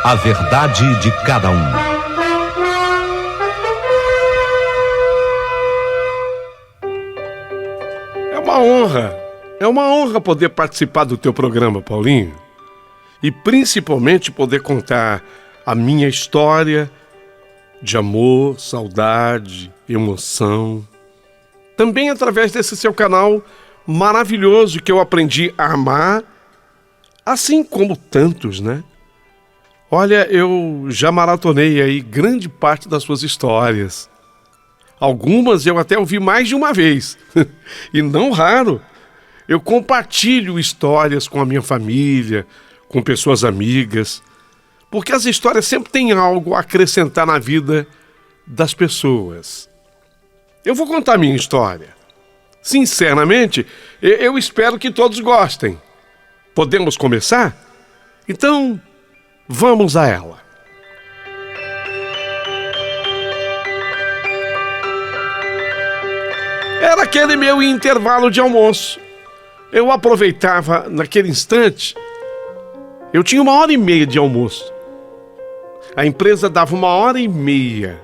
A verdade de cada um. É uma honra poder participar do teu programa, Paulinho. E principalmente poder contar a minha história de amor, saudade, emoção. Também através desse seu canal maravilhoso que eu aprendi a amar, assim como tantos, né? Olha, eu já maratonei aí grande parte das suas histórias. Algumas eu até ouvi mais de uma vez. E não raro, eu compartilho histórias com a minha família, com pessoas amigas, porque as histórias sempre têm algo a acrescentar na vida das pessoas. Eu vou contar minha história. Sinceramente, eu espero que todos gostem. Podemos começar? Então, vamos a ela. Era aquele meu intervalo de almoço. Eu aproveitava naquele instante. Eu tinha 1h30 de almoço. A empresa dava 1h30.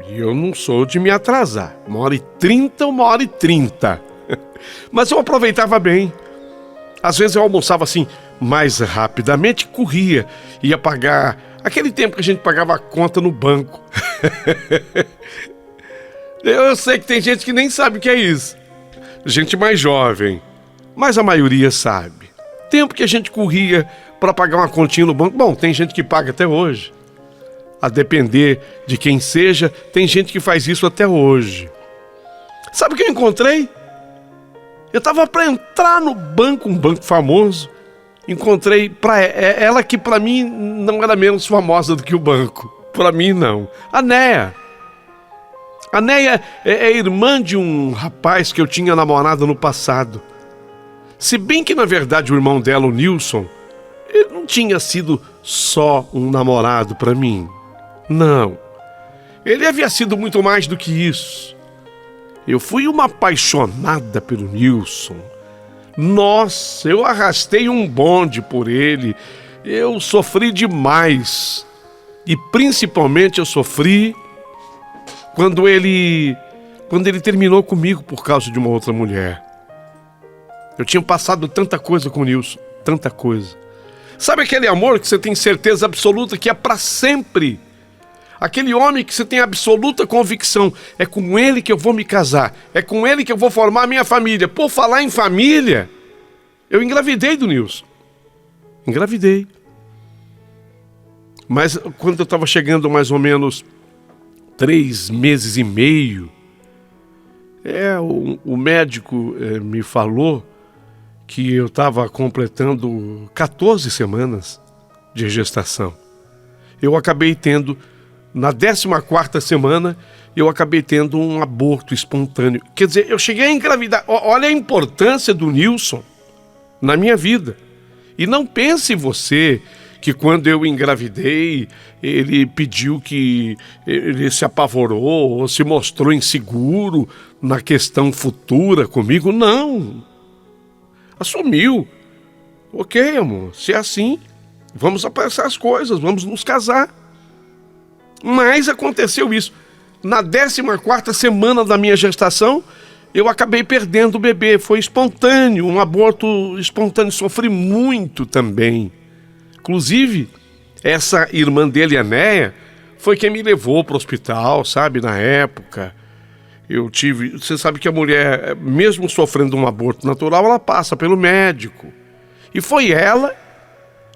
E eu não sou de me atrasar. 1h30, 1h30. Mas eu aproveitava bem. Às vezes eu almoçava assim, mais rapidamente, corria. Ia pagar aquele tempo que a gente pagava a conta no banco. Eu sei que tem gente que nem sabe o que é isso. Gente mais jovem. Mas a maioria sabe. Tempo que a gente corria para pagar uma continha no banco. Bom, tem gente que paga até hoje. A depender de quem seja, tem gente que faz isso até hoje. Sabe o que eu encontrei? Eu estava para entrar no banco, um banco famoso. Encontrei ela que para mim não era menos famosa do que o banco. Para mim não. A Néia. A Néia é irmã de um rapaz que eu tinha namorado no passado. Se bem que na verdade o irmão dela, o Nilson, ele não tinha sido só um namorado para mim. Não. Ele havia sido muito mais do que isso. Eu fui uma apaixonada pelo Nilson. Nossa, eu arrastei um bonde por ele. Eu sofri demais. E principalmente eu sofri quando ele terminou comigo por causa de uma outra mulher. Eu tinha passado tanta coisa com o Nilson, tanta coisa. Sabe aquele amor que você tem certeza absoluta que é para sempre? Aquele homem que você tem absoluta convicção, é com ele que eu vou me casar, é com ele que eu vou formar a minha família. Por falar em família, eu engravidei do Nilson. Engravidei. Mas quando eu estava chegando mais ou menos 3 meses e meio, o médico me falou que eu estava completando 14 semanas de gestação. Eu acabei tendo, na 14ª semana, eu acabei tendo um aborto espontâneo. Quer dizer, eu cheguei a engravidar. Olha a importância do Nilson na minha vida. E não pense você que quando eu engravidei, ele pediu que ele se apavorou ou se mostrou inseguro na questão futura comigo. Não. Assumiu. Ok, amor, se é assim, vamos apressar as coisas, vamos nos casar. Mas aconteceu isso. Na 14ª semana da minha gestação, eu acabei perdendo o bebê. Foi espontâneo, um aborto espontâneo. Sofri muito também. Inclusive, essa irmã dele, a Néia, foi quem me levou para o hospital, sabe, na época. Você sabe que a mulher, mesmo sofrendo um aborto natural, ela passa pelo médico. E foi ela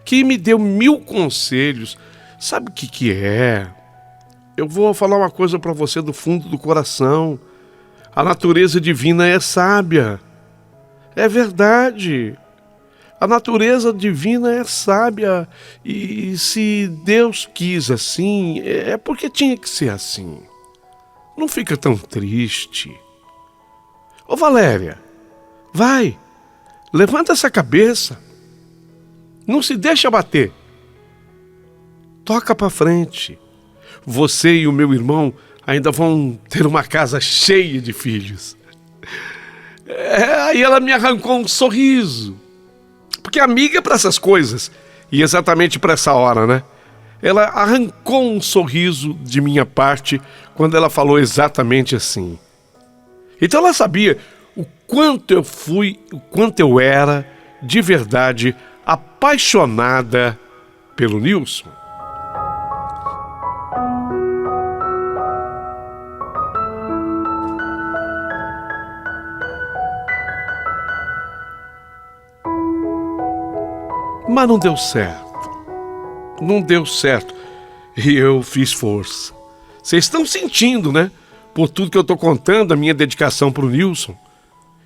que me deu 1000 conselhos. Sabe o que é? Eu vou falar uma coisa para você do fundo do coração. A natureza divina é sábia. É verdade. A natureza divina é sábia. E se Deus quis assim, é porque tinha que ser assim. Não fica tão triste. Ô Valéria, vai, levanta essa cabeça. Não se deixa abater. Toca pra frente. Você e o meu irmão ainda vão ter uma casa cheia de filhos. Aí ela me arrancou um sorriso. Porque amiga é pra essas coisas. E exatamente pra essa hora, né? ela arrancou um sorriso de minha parte quando ela falou exatamente assim. Então ela sabia o quanto eu era de verdade apaixonada pelo Nilson. Mas não deu certo. Não deu certo. E eu fiz força. Vocês estão sentindo, né? Por tudo que eu estou contando, a minha dedicação para o Nilson.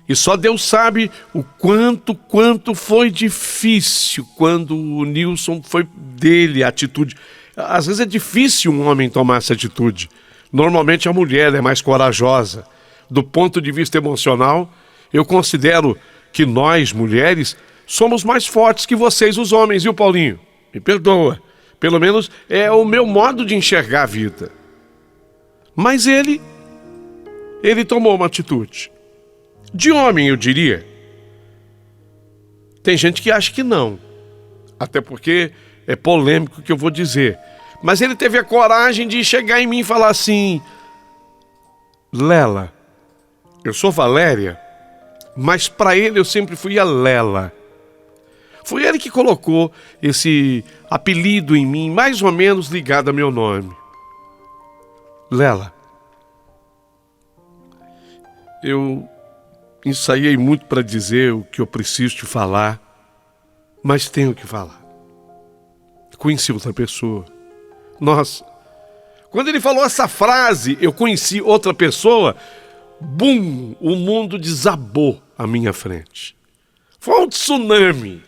E só Deus sabe o quanto foi difícil quando o Nilson foi dele, a atitude. Às vezes é difícil um homem tomar essa atitude. Normalmente a mulher é mais corajosa. Do ponto de vista emocional, eu considero que nós, mulheres, somos mais fortes que vocês, os homens, viu, Paulinho? Me perdoa. Pelo menos é o meu modo de enxergar a vida. Mas ele tomou uma atitude. De homem, eu diria. Tem gente que acha que não. Até porque é polêmico o que eu vou dizer. Mas ele teve a coragem de chegar em mim e falar assim: Lela, eu sou Valéria, mas para ele eu sempre fui a Lela. Foi ele que colocou esse apelido em mim, mais ou menos ligado a meu nome. Lela, eu ensaiei muito para dizer o que eu preciso te falar, mas tenho que falar. Conheci outra pessoa. Nossa, quando ele falou essa frase, eu conheci outra pessoa, bum, o mundo desabou à minha frente. Foi um tsunami.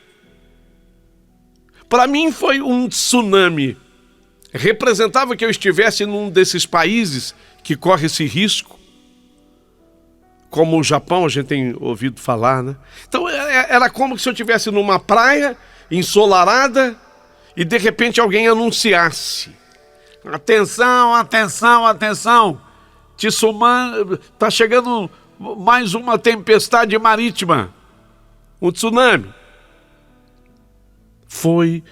Para mim foi um tsunami. Representava que eu estivesse num desses países que corre esse risco. Como o Japão, a gente tem ouvido falar, né? Então era como se eu estivesse numa praia ensolarada e de repente alguém anunciasse: atenção, atenção, atenção, está chegando mais uma tempestade marítima, um tsunami. Foi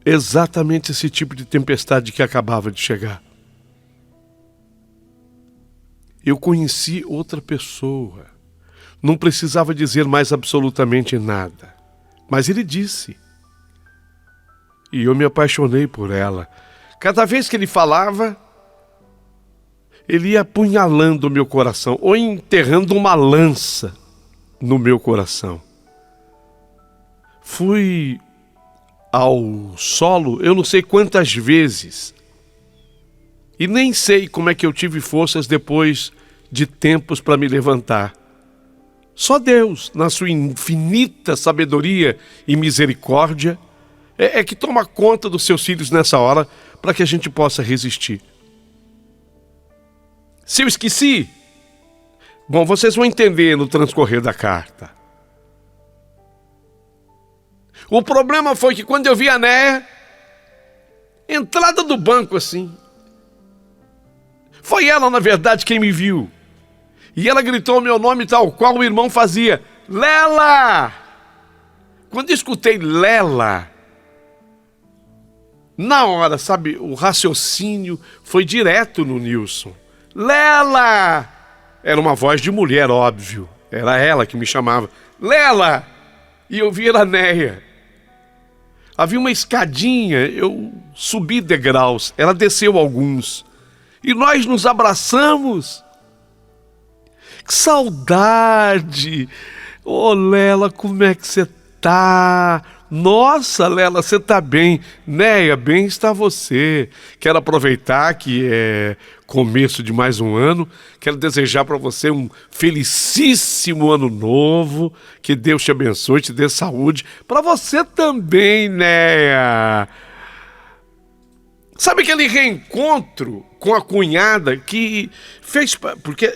exatamente esse tipo de tempestade que acabava de chegar. Eu conheci outra pessoa. Não precisava dizer mais absolutamente nada. Mas ele disse. E eu me apaixonei por ela. Cada vez que ele falava, ele ia apunhalando o meu coração, ou enterrando uma lança no meu coração. Fui ao solo eu não sei quantas vezes. E nem sei como é que eu tive forças depois de tempos para me levantar. Só Deus, na sua infinita sabedoria e misericórdia, é que toma conta dos seus filhos nessa hora para que a gente possa resistir. Se eu esqueci, bom, vocês vão entender no transcorrer da carta. O problema foi que quando eu vi a Néia, entrada do banco assim, foi ela, na verdade, quem me viu. E ela gritou meu nome tal qual o irmão fazia: Lela! Quando eu escutei Lela, na hora, sabe, o raciocínio foi direto no Nilson. Lela! Era uma voz de mulher, óbvio. Era ela que me chamava. Lela! E eu vi a Néia. Havia uma escadinha, eu subi degraus, ela desceu alguns. E nós nos abraçamos. Que saudade! Ô, Lela, como é que você tá? Nossa, Lela, você tá bem. Néia, bem está você. Quero aproveitar que é começo de mais um ano. Quero desejar para você um felicíssimo ano novo. Que Deus te abençoe, te dê saúde. Para você também, Néia. Sabe aquele reencontro com a cunhada que fez... Porque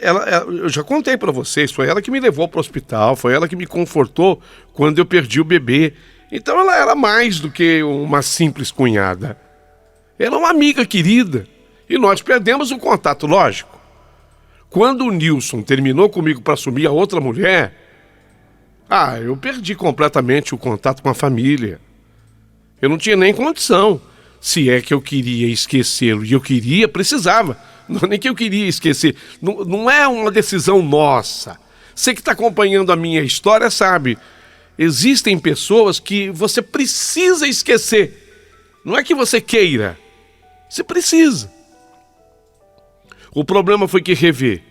eu já contei para vocês, foi ela que me levou para o hospital, foi ela que me confortou quando eu perdi o bebê. Então ela era mais do que uma simples cunhada. Ela é uma amiga querida. E nós perdemos o contato, lógico. Quando o Nilson terminou comigo para assumir a outra mulher, eu perdi completamente o contato com a família. Eu não tinha nem condição. se é que eu queria esquecê-lo. E eu precisava. Não é nem que eu queria esquecer. Não é uma decisão nossa. Você que está acompanhando a minha história sabe. Existem pessoas que você precisa esquecer. Não é que você queira. Você precisa. O problema foi que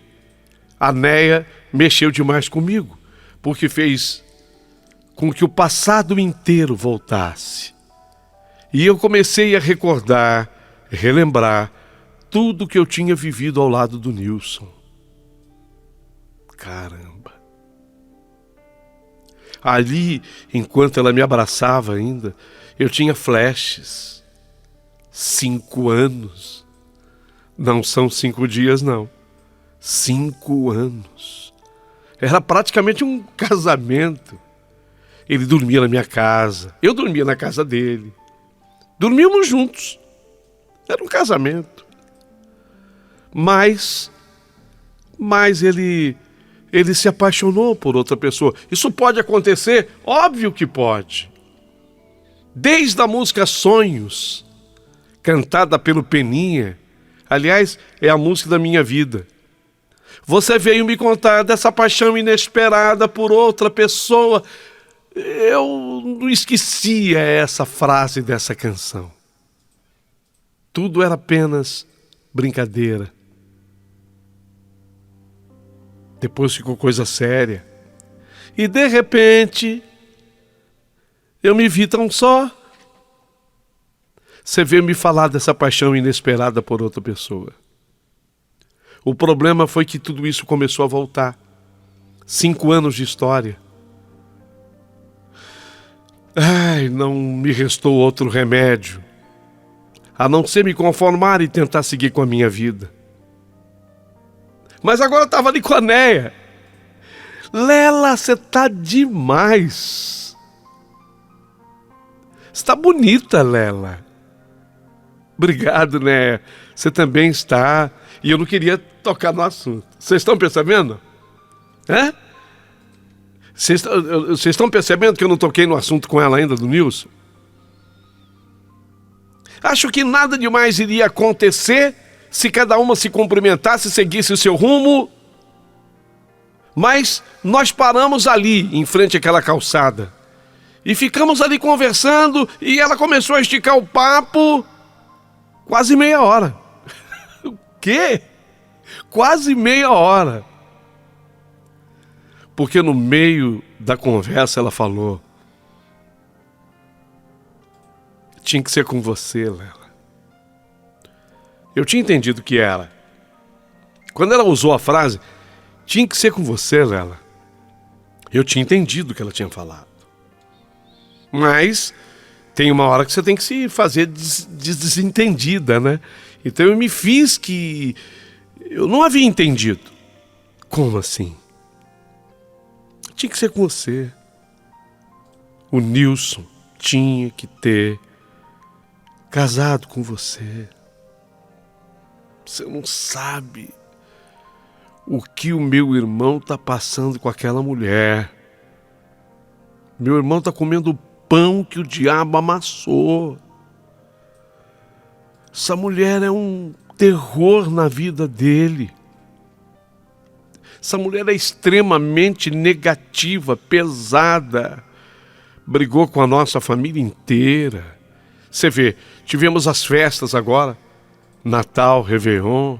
a Néia mexeu demais comigo, porque fez com que o passado inteiro voltasse. E eu comecei a recordar, relembrar tudo que eu tinha vivido ao lado do Nilson. Caramba! Ali, enquanto ela me abraçava ainda, eu tinha flashes. 5 anos. Não são 5 dias, não. 5 anos. Era praticamente um casamento. Ele dormia na minha casa, eu dormia na casa dele. Dormíamos juntos. Era um casamento. Mas ele se apaixonou por outra pessoa. Isso pode acontecer? Óbvio que pode. Desde a música Sonhos, cantada pelo Peninha, aliás, é a música da minha vida. Você veio me contar dessa paixão inesperada por outra pessoa. Eu não esquecia essa frase dessa canção. Tudo era apenas brincadeira. Depois ficou coisa séria. E de repente, eu me vi tão só. Você veio me falar dessa paixão inesperada por outra pessoa. O problema foi que tudo isso começou a voltar. 5 anos de história. Ai, não me restou outro remédio, a não ser me conformar e tentar seguir com a minha vida. Mas agora eu estava ali com a Néia. Lela, você tá demais. Você tá bonita, Lela. Obrigado, Néia. Você também está. E eu não queria tocar no assunto. Vocês estão percebendo? Hã? Vocês estão percebendo que eu não toquei no assunto com ela ainda, do Nilson? Acho que nada demais iria acontecer se cada uma se cumprimentasse e seguisse o seu rumo. Mas nós paramos ali, em frente àquela calçada. E ficamos ali conversando e ela começou a esticar o papo quase meia hora. O quê? Quase meia hora. Porque no meio da conversa ela falou: tinha que ser com você, Lela. Eu tinha entendido que era. Quando ela usou a frase, tinha que ser com você, Lela, eu tinha entendido o que ela tinha falado. Mas tem uma hora que você tem que se fazer desentendida, né? Então eu me fiz que eu não havia entendido. Como assim? Tinha que ser com você. O Nilson tinha que ter casado com você. Você não sabe o que o meu irmão está passando com aquela mulher. Meu irmão está comendo o pão que o diabo amassou. Essa mulher é um terror na vida dele. Essa mulher é extremamente negativa, pesada. Brigou com a nossa família inteira. Você vê, tivemos as festas agora, Natal, Réveillon.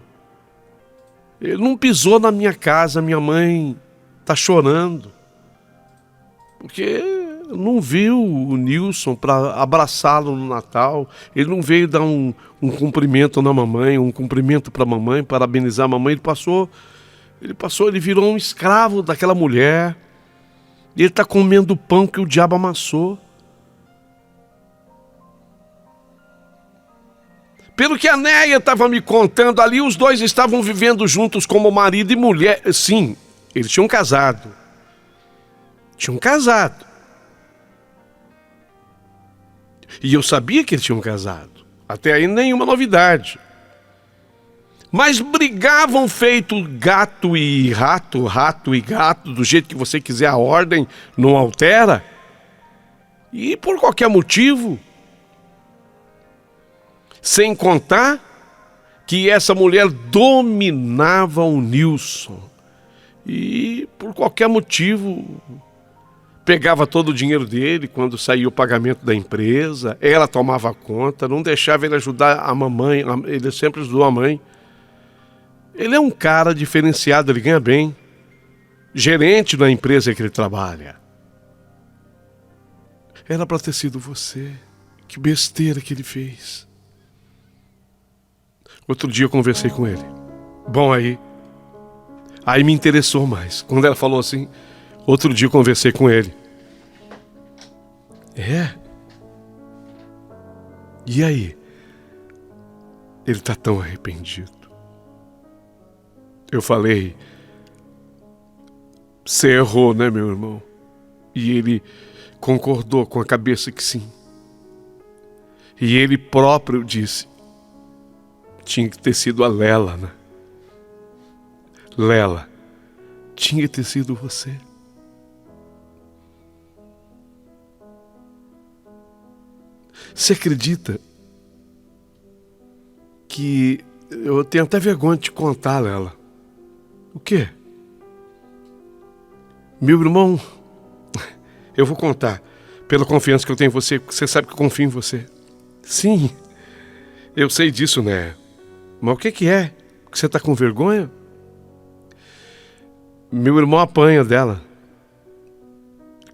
Ele não pisou na minha casa, minha mãe está chorando. Porque não viu o Nilson para abraçá-lo no Natal. Ele não veio dar um cumprimento na mamãe, um cumprimento para a mamãe, parabenizar a mamãe. Ele virou um escravo daquela mulher. E ele está comendo o pão que o diabo amassou. Pelo que a Néia estava me contando ali, os dois estavam vivendo juntos como marido e mulher. Sim, eles tinham casado. E eu sabia que eles tinham casado. Até aí nenhuma novidade. Mas brigavam feito gato e rato, rato e gato, do jeito que você quiser, a ordem não altera. E por qualquer motivo. Sem contar que essa mulher dominava o Nilson. E por qualquer motivo pegava todo o dinheiro dele quando saía o pagamento da empresa, ela tomava conta, não deixava ele ajudar a mamãe, ele sempre ajudou a mãe. Ele é um cara diferenciado, ele ganha bem, gerente da empresa que ele trabalha. Era para ter sido você, que besteira que ele fez. Outro dia eu conversei com ele. Bom, aí me interessou mais. Quando ela falou assim, outro dia eu conversei com ele. É? E aí? Ele tá tão arrependido. Eu falei, você errou, né, meu irmão? E ele concordou com a cabeça que sim. E ele próprio disse, tinha que ter sido a Lela, né? Lela, tinha que ter sido você. Você acredita que eu tenho até vergonha de te contar, Lela? O quê? Meu irmão, eu vou contar. Pela confiança que eu tenho em você, você sabe que eu confio em você. Sim, eu sei disso, né? Mas o que é? Que você tá com vergonha? Meu irmão apanha dela.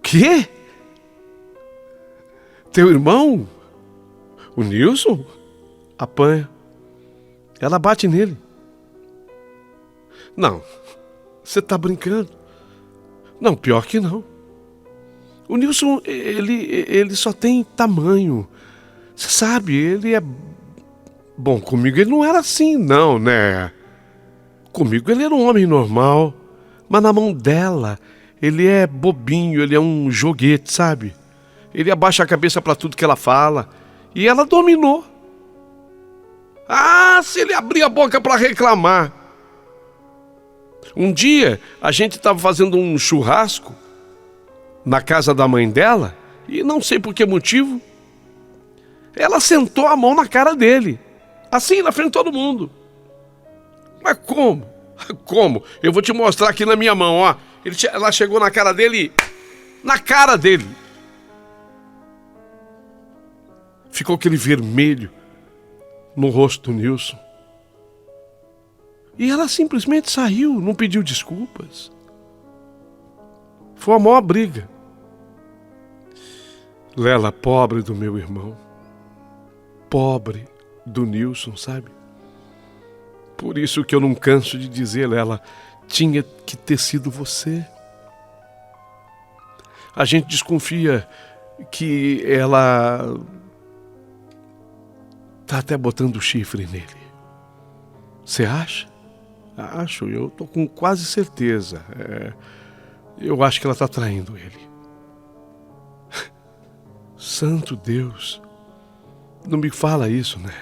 Quê? Teu irmão? O Nilson? Apanha. Ela bate nele. Não, você tá brincando. Não, pior que não. O Nilson, ele só tem tamanho. Você sabe, ele é... Bom, comigo ele não era assim, não, né? Comigo ele era um homem normal. Mas na mão dela, ele é bobinho, ele é um joguete, sabe? Ele abaixa a cabeça pra tudo que ela fala. E ela dominou. Ah, se ele abrir a boca pra reclamar. Um dia, a gente estava fazendo um churrasco na casa da mãe dela, e não sei por que motivo, ela sentou a mão na cara dele, assim, na frente de todo mundo. Mas como? Como? Eu vou te mostrar aqui na minha mão, ó. Ela chegou na cara dele, na cara dele. Ficou aquele vermelho no rosto do Nilson. E ela simplesmente saiu, não pediu desculpas. Foi a maior briga. Lela, pobre do meu irmão. Pobre do Nilson, sabe? Por isso que eu não canso de dizer, Lela, tinha que ter sido você. A gente desconfia que ela tá até botando chifre nele. Você acha? Acho, eu tô com quase certeza. Eu acho que ela tá traindo ele. Santo Deus, não me fala isso, né?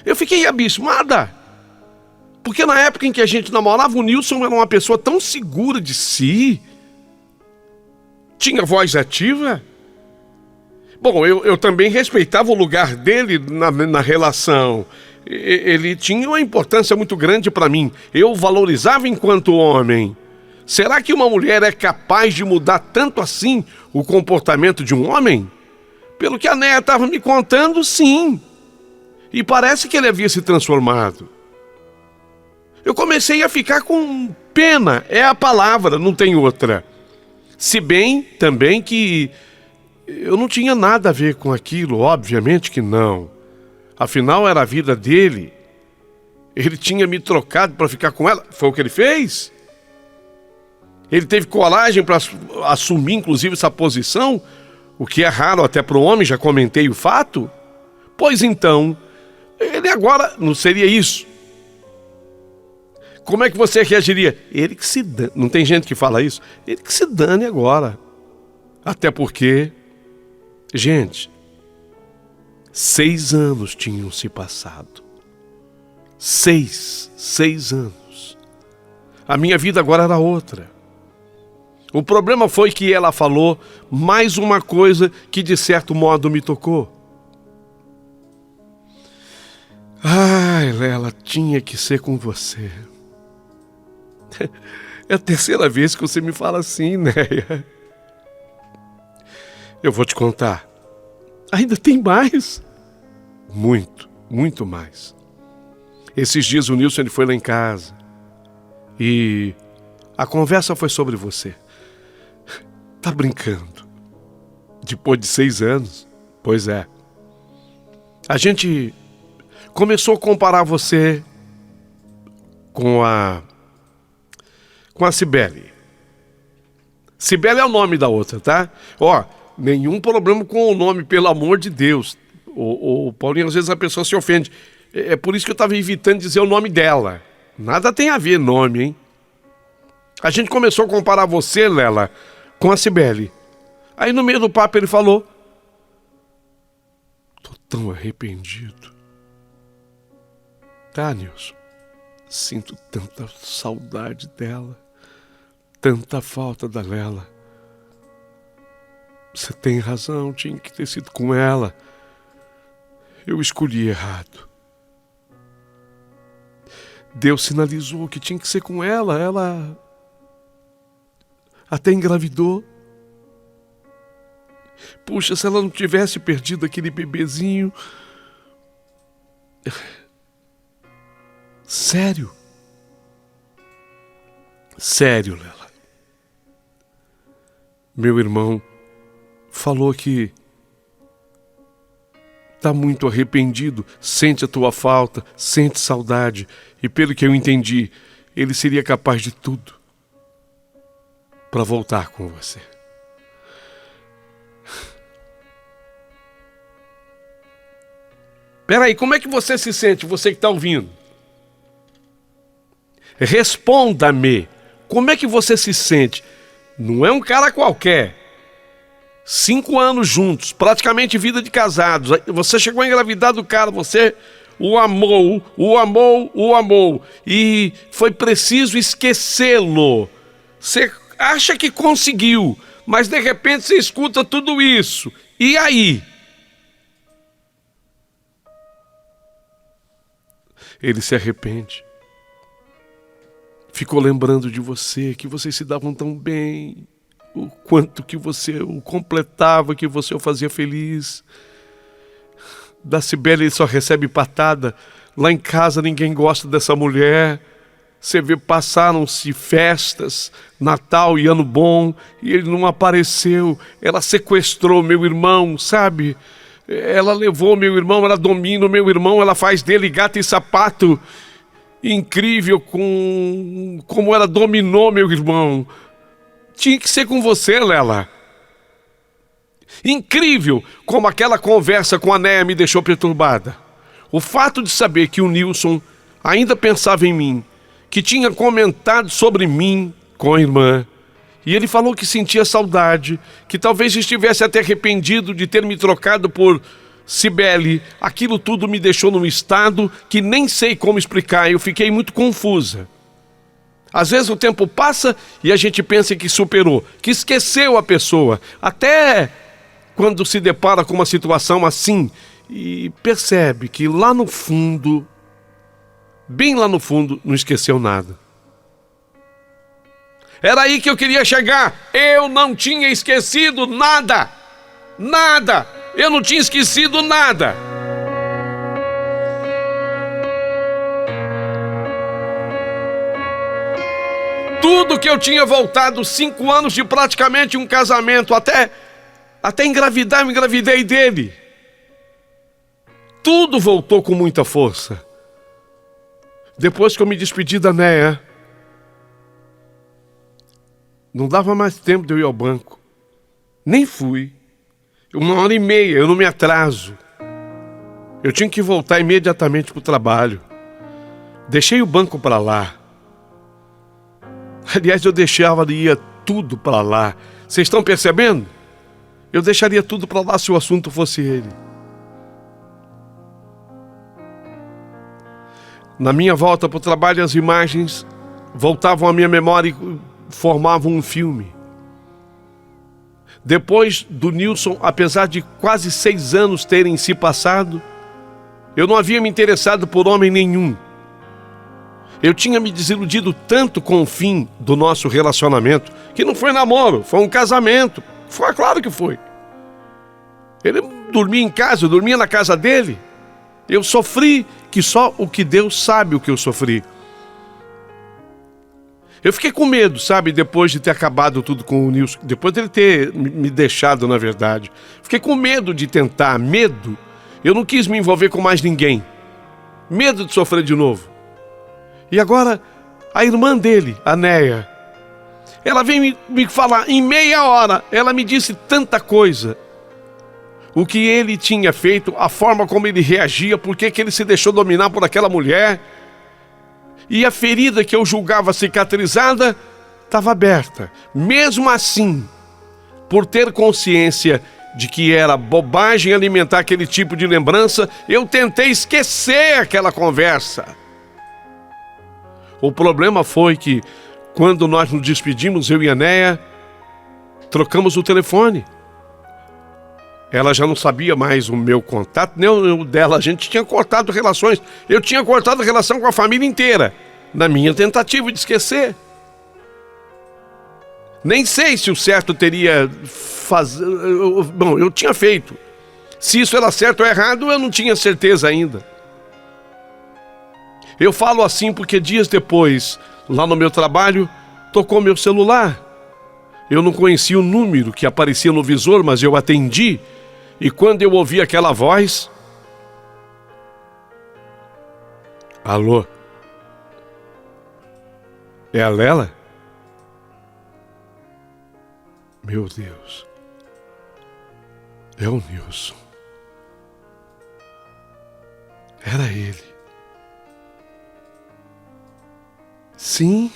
Eu fiquei abismada, porque na época em que a gente namorava, o Nilson era uma pessoa tão segura de si, tinha voz ativa. Bom, eu também respeitava o lugar dele na relação. Ele tinha uma importância muito grande para mim. Eu o valorizava enquanto homem. Será que uma mulher é capaz de mudar tanto assim o comportamento de um homem? Pelo que a Néia estava me contando, sim. E parece que ele havia se transformado. Eu comecei a ficar com pena, é a palavra, não tem outra. Se bem também que eu não tinha nada a ver com aquilo, obviamente que não. Afinal, era a vida dele. Ele tinha me trocado para ficar com ela. Foi o que ele fez. Ele teve coragem para assumir, inclusive, essa posição, o que é raro até para o homem, já comentei o fato. Pois então, ele agora não seria isso. Como é que você reagiria? Ele que se dane. Não tem gente que fala isso? Ele que se dane agora. Até porque, gente, 6 anos tinham se passado. 6 anos. A minha vida agora era outra. O problema foi que ela falou mais uma coisa que de certo modo me tocou. Ai, Lela, tinha que ser com você. É a terceira vez que você me fala assim, Néia. Eu vou te contar. Ainda tem mais. Muito, muito mais. Esses dias o Nilson ele foi lá em casa e a conversa foi sobre você. Tá brincando? Depois de 6 anos? Pois é. A gente começou a comparar você com a Cibele. Cibele é o nome da outra, tá? Ó, nenhum problema com o nome, pelo amor de Deus. O Paulinho, às vezes a pessoa se ofende. É por isso que eu estava evitando dizer o nome dela. Nada tem a ver nome, hein? A gente começou a comparar você, Lela, com a Cibele. Aí no meio do papo ele falou: tô tão arrependido. Tá, Nilson? Sinto tanta saudade dela. Tanta falta da Lela. Você tem razão, tinha que ter sido com ela. Eu escolhi errado. Deus sinalizou que tinha que ser com ela. Ela até engravidou. Puxa, se ela não tivesse perdido aquele bebezinho... Sério? Sério, Lela. Meu irmão falou que está muito arrependido, sente a tua falta, sente saudade. E pelo que eu entendi, ele seria capaz de tudo para voltar com você. Peraí, como é que você se sente, você que está ouvindo? Responda-me. Como é que você se sente? Não é um cara qualquer. 5 anos juntos, praticamente vida de casados. Você chegou a engravidar do cara, você o amou. E foi preciso esquecê-lo. Você acha que conseguiu, mas de repente você escuta tudo isso. E aí? Ele se arrepende. Ficou lembrando de você, que vocês se davam tão bem, o quanto que você o completava, que você o fazia feliz. Da Cibele ele só recebe patada. Lá em casa ninguém gosta dessa mulher. Você vê, passaram-se festas, Natal e Ano Bom, e ele não apareceu. Ela sequestrou meu irmão, sabe? Ela levou meu irmão, ela domina o meu irmão, ela faz dele gato e sapato. Incrível como ela dominou meu irmão. Tinha que ser com você, Lela. Incrível como aquela conversa com a Néia me deixou perturbada. O fato de saber que o Nilson ainda pensava em mim, que tinha comentado sobre mim com a irmã, e ele falou que sentia saudade, que talvez estivesse até arrependido de ter me trocado por Cibele, aquilo tudo me deixou num estado que nem sei como explicar. Eu fiquei muito confusa. Às vezes o tempo passa e a gente pensa que superou, que esqueceu a pessoa, até quando se depara com uma situação assim e percebe que lá no fundo, bem lá no fundo, não esqueceu nada. Era aí que eu queria chegar. Eu não tinha esquecido nada. Nada. Eu não tinha esquecido nada. Tudo que eu tinha voltado 5 anos de praticamente um casamento, até engravidar, eu engravidei dele. Tudo voltou com muita força. Depois que eu me despedi da Néia, não dava mais tempo de eu ir ao banco. Nem fui. 1h30, eu não me atraso. Eu tinha que voltar imediatamente para o trabalho. Deixei o banco para lá. Aliás, eu deixaria tudo para lá. Vocês estão percebendo? Eu deixaria tudo para lá se o assunto fosse ele. Na minha volta para o trabalho, as imagens voltavam à minha memória e formavam um filme. Depois do Nilson, apesar de quase 6 anos terem se passado, Eu não havia me interessado por homem nenhum. Eu tinha me desiludido tanto com o fim do nosso relacionamento, que não foi namoro, foi um casamento. Foi, claro que foi. Ele dormia em casa, eu dormia na casa dele. Eu sofri, que só o que Deus sabe o que eu sofri. Eu fiquei com medo, sabe, depois de ter acabado tudo com o Nilson, depois dele ter me deixado, na verdade. Fiquei com medo de tentar, medo. Eu não quis me envolver com mais ninguém. Medo de sofrer de novo. E agora, a irmã dele, a Néia, ela veio me falar em meia hora, ela me disse tanta coisa. O que ele tinha feito, a forma como ele reagia, por que ele se deixou dominar por aquela mulher. E a ferida que eu julgava cicatrizada estava aberta. Mesmo assim, por ter consciência de que era bobagem alimentar aquele tipo de lembrança, eu tentei esquecer aquela conversa. O problema foi que, quando nós nos despedimos, eu e a Néia, trocamos o telefone. Ela já não sabia mais o meu contato, nem o dela. A gente tinha cortado relações. Eu tinha cortado relação com a família inteira, na minha tentativa de esquecer. Nem sei se o certo teria Bom, eu tinha feito. Se isso era certo ou errado, eu não tinha certeza ainda. Eu falo assim porque dias depois, lá no meu trabalho, tocou meu celular. Eu não conhecia o número que aparecia no visor, mas eu atendi. E quando eu ouvi aquela voz... Alô? É a Lela? Meu Deus. É o Nilson. Era ele. Sim,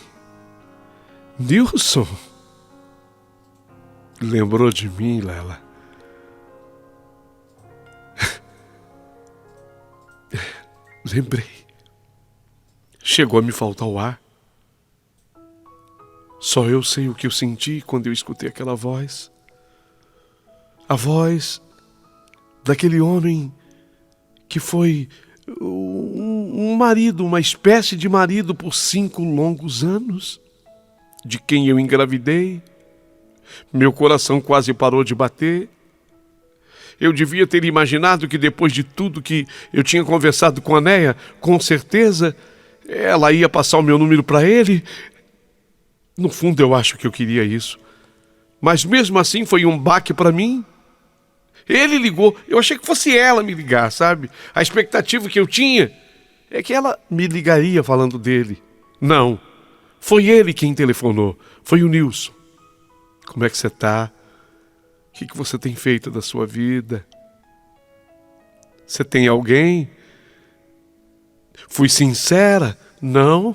Nilson. Lembrou de mim, Lela? Lembrei. Chegou a me faltar o ar. Só eu sei o que eu senti quando eu escutei aquela voz. A voz daquele homem que foi um marido, uma espécie de marido por 5 longos anos, de quem eu engravidei. Meu coração quase parou de bater. Eu devia ter imaginado que depois de tudo que eu tinha conversado com a Néia, com certeza ela ia passar o meu número para ele. No fundo eu acho que eu queria isso. Mas mesmo assim foi um baque para mim. Ele ligou, eu achei que fosse ela me ligar, sabe? A expectativa que eu tinha é que ela me ligaria falando dele. Não, foi ele quem telefonou, foi o Nilson. Como é que você tá? O que você tem feito da sua vida? Você tem alguém? Fui sincera? Não.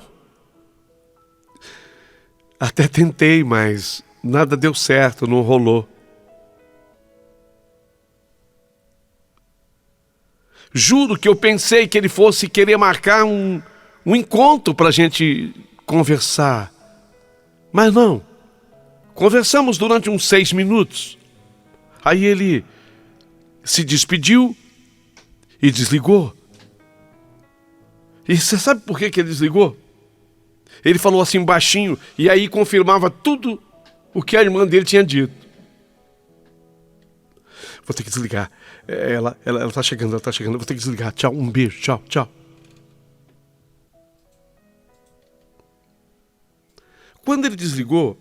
Até tentei, mas nada deu certo, não rolou. Juro que eu pensei que ele fosse querer marcar um encontro para a gente conversar. Mas não. Conversamos durante uns 6 minutos. Aí ele se despediu e desligou. E você sabe por que ele desligou? Ele falou assim baixinho e aí confirmava tudo o que a irmã dele tinha dito. Vou ter que desligar. Ela tá chegando, vou ter que desligar. Tchau, um beijo, tchau. Quando ele desligou,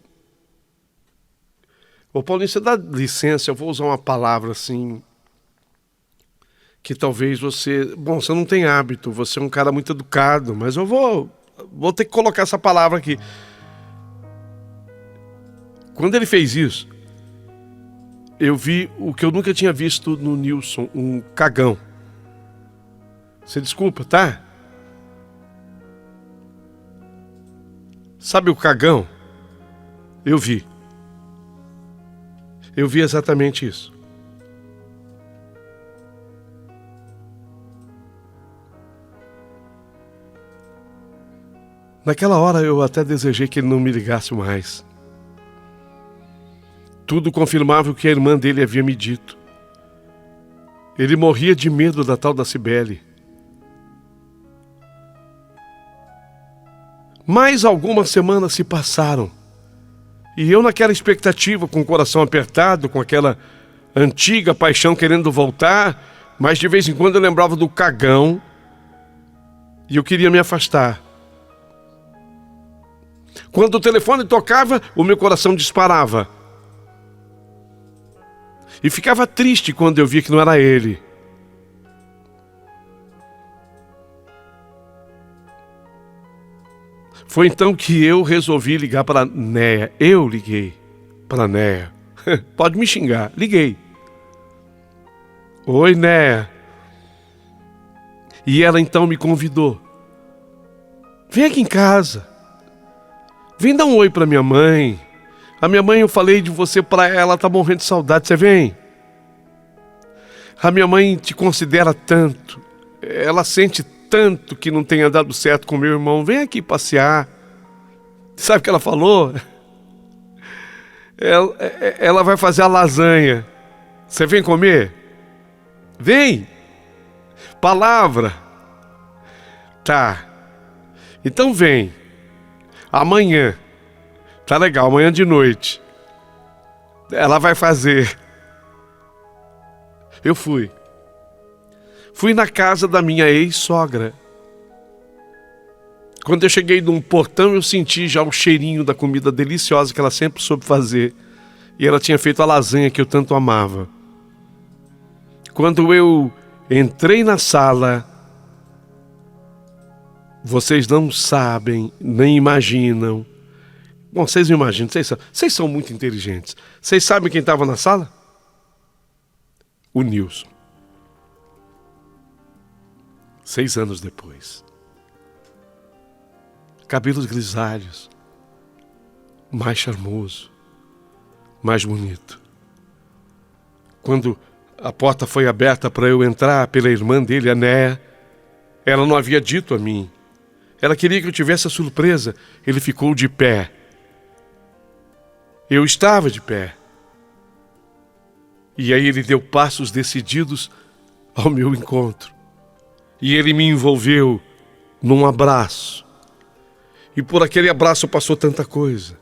ô Paulinho, você dá licença, eu vou usar uma palavra assim, que talvez você... Bom, você não tem hábito, você é um cara muito educado, mas eu vou ter que colocar essa palavra aqui. Quando ele fez isso, eu vi o que eu nunca tinha visto no Nilson, um cagão. Você desculpa, tá? Sabe o cagão? Eu vi. Eu vi exatamente isso. Naquela hora eu até desejei que ele não me ligasse mais. Tudo confirmava o que a irmã dele havia me dito. Ele morria de medo da tal da Cibele. Mais algumas semanas se passaram. E eu naquela expectativa, com o coração apertado, com aquela antiga paixão querendo voltar, mas de vez em quando eu lembrava do cagão e eu queria me afastar. Quando o telefone tocava, o meu coração disparava. E ficava triste quando eu via que não era ele. Foi então que eu resolvi ligar para a Néia. Eu liguei para a Néia. Pode me xingar, liguei. Oi, Néia. E ela então me convidou. Vem aqui em casa. Vem dar um oi para minha mãe. A minha mãe, eu falei de você para ela, tá morrendo de saudade. Você vem? A minha mãe te considera tanto. Ela sente tanto que não tenha dado certo com meu irmão. Vem aqui passear. Sabe o que ela falou? Ela vai fazer a lasanha. Você vem comer? Vem. Palavra. Tá. Então vem. Amanhã. Tá legal, amanhã de noite. Ela vai fazer. Eu fui. Fui na casa da minha ex-sogra. Quando eu cheguei num portão, eu senti já o cheirinho da comida deliciosa que ela sempre soube fazer. E ela tinha feito a lasanha que eu tanto amava. Quando eu entrei na sala, vocês não sabem, nem imaginam. Bom, vocês não imaginam, vocês são muito inteligentes. Vocês sabem quem estava na sala? O Nilson. 6 anos depois. Cabelos grisalhos. Mais charmoso. Mais bonito. Quando a porta foi aberta para eu entrar pela irmã dele, a Néia, ela não havia dito a mim. Ela queria que eu tivesse a surpresa. Ele ficou de pé. Eu estava de pé. E aí ele deu passos decididos ao meu encontro. E ele me envolveu num abraço. E por aquele abraço passou tanta coisa.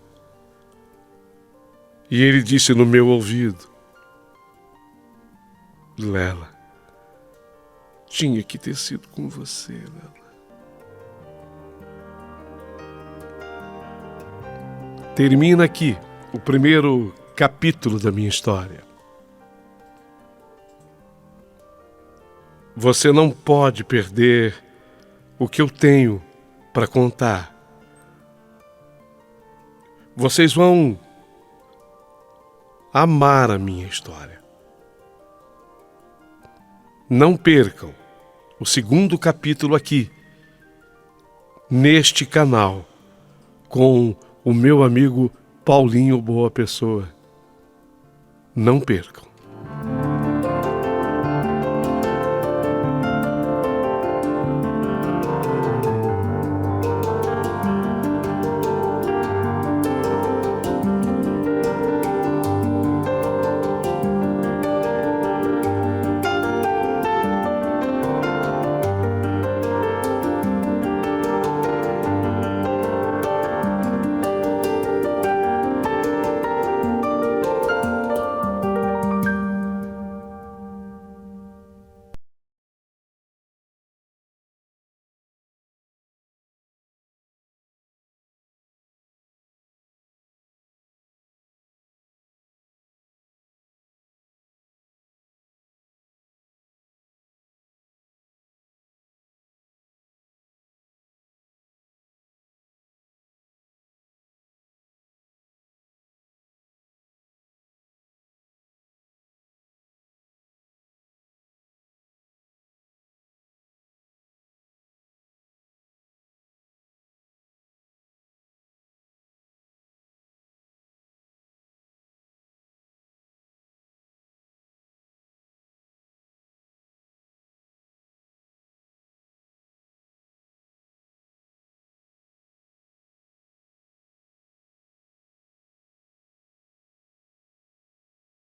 E ele disse no meu ouvido: Lela, tinha que ter sido com você, Lela. Termina aqui o primeiro capítulo da minha história. Você não pode perder o que eu tenho para contar. Vocês vão amar a minha história. Não percam o segundo capítulo aqui, neste canal, com o meu amigo Paulinho Boa Pessoa. Não percam.